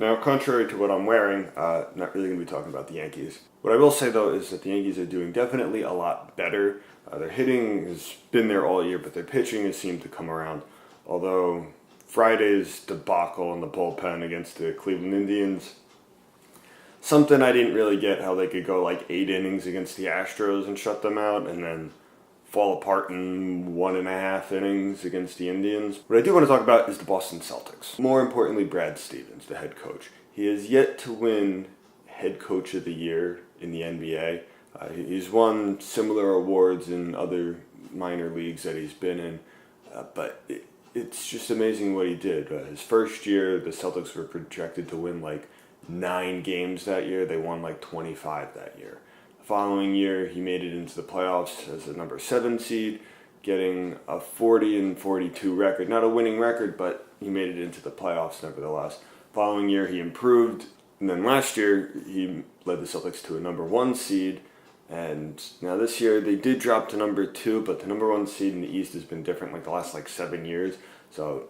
Now, contrary to what I'm wearing, not really going to be talking about the Yankees. What I will say, though, is that the Yankees are doing definitely a lot better. Their hitting has been there all year, but their pitching has seemed to come around. Although Friday's debacle in the bullpen against the Cleveland Indians, something I didn't really get, how they could go like 8 innings against the Astros and shut them out, and then fall apart in 1.5 innings against the Indians. What I do want to talk about is the Boston Celtics. More importantly, Brad Stevens, the head coach. He has yet to win head coach of the year in the NBA. He's won similar awards in other minor leagues that he's been in, but it's just amazing what he did. His first year, the Celtics were projected to win like 9 games that year. They won like 25 that year. Following year, he made it into the playoffs as a number 7 seed, getting a 40-42 record. Not a winning record, but he made it into the playoffs nevertheless. Following year, he improved, and then last year, he led the Celtics to a number 1 seed. And now this year, they did drop to number 2, but the number 1 seed in the East has been different like the last 7 years. So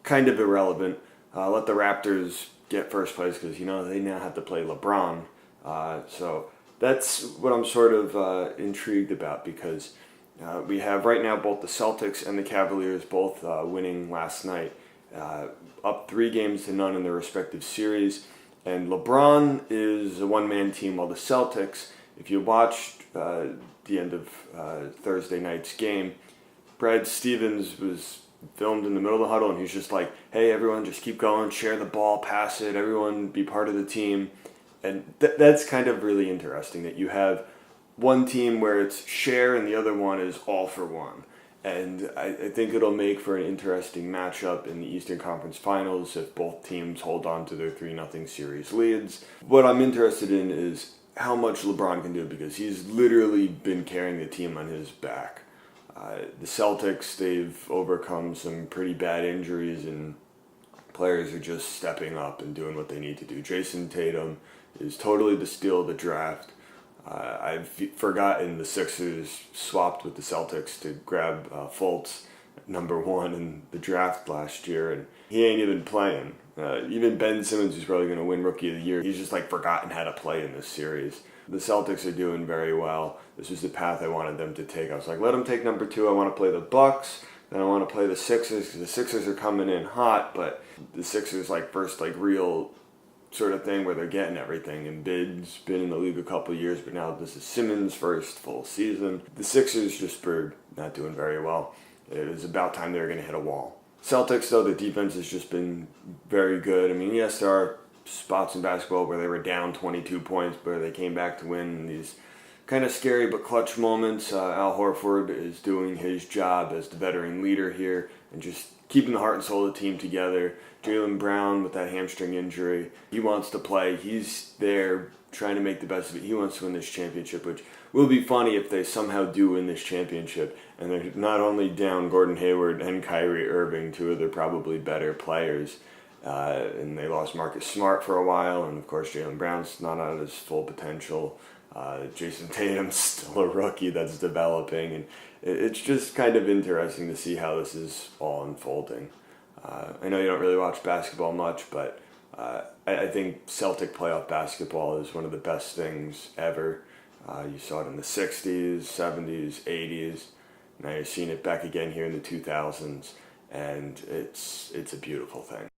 kind of irrelevant. Let the Raptors get first place because, they now have to play LeBron. So that's what I'm sort of intrigued about, because we have right now both the Celtics and the Cavaliers both winning last night, up 3-0 in their respective series. And LeBron is a one-man team, while the Celtics, if you watched the end of Thursday night's game, Brad Stevens was filmed in the middle of the huddle, and he's just like, hey, everyone, just keep going, share the ball, pass it, everyone be part of the team. And that's kind of really interesting, that you have one team where it's share and the other one is all for one. And I think it'll make for an interesting matchup in the Eastern Conference Finals if both teams hold on to their 3-0 series leads. What I'm interested in is how much LeBron can do, because he's literally been carrying the team on his back. The Celtics, they've overcome some pretty bad injuries, and players are just stepping up and doing what they need to do. Jason Tatum is totally the steal of the draft. I've forgotten the Sixers swapped with the Celtics to grab Fultz, number 1 in the draft last year, and he ain't even playing. Even Ben Simmons, who's probably going to win Rookie of the Year, he's just forgotten how to play in this series. The Celtics are doing very well. This was the path I wanted them to take. I was like, let them take number 2. I want to play the Bucks. Then I want to play the Sixers, because the Sixers are coming in hot, but the Sixers first real sort of thing where they're getting everything. And Embiid's been in the league a couple of years, but now this is Simmons' first full season. The Sixers just were not doing very well. It was about time they were going to hit a wall. Celtics, though, the defense has just been very good. I mean, yes, there are spots in basketball where they were down 22 points, but they came back to win in these kind of scary but clutch moments. Al Horford is doing his job as the veteran leader here and just keeping the heart and soul of the team together. Jaylen Brown with that hamstring injury, he wants to play. He's there trying to make the best of it. He wants to win this championship, which will be funny if they somehow do win this championship. And they're not only down Gordon Hayward and Kyrie Irving, 2 of their probably better players, and they lost Marcus Smart for a while, and of course Jaylen Brown's not at his full potential. Jason Tatum's still a rookie that's developing, and it's just kind of interesting to see how this is all unfolding. I know you don't really watch basketball much, but I think Celtic playoff basketball is one of the best things ever. You saw it in the 60s, 70s, 80s. Now you're seeing it back again here in the 2000s, and it's a beautiful thing.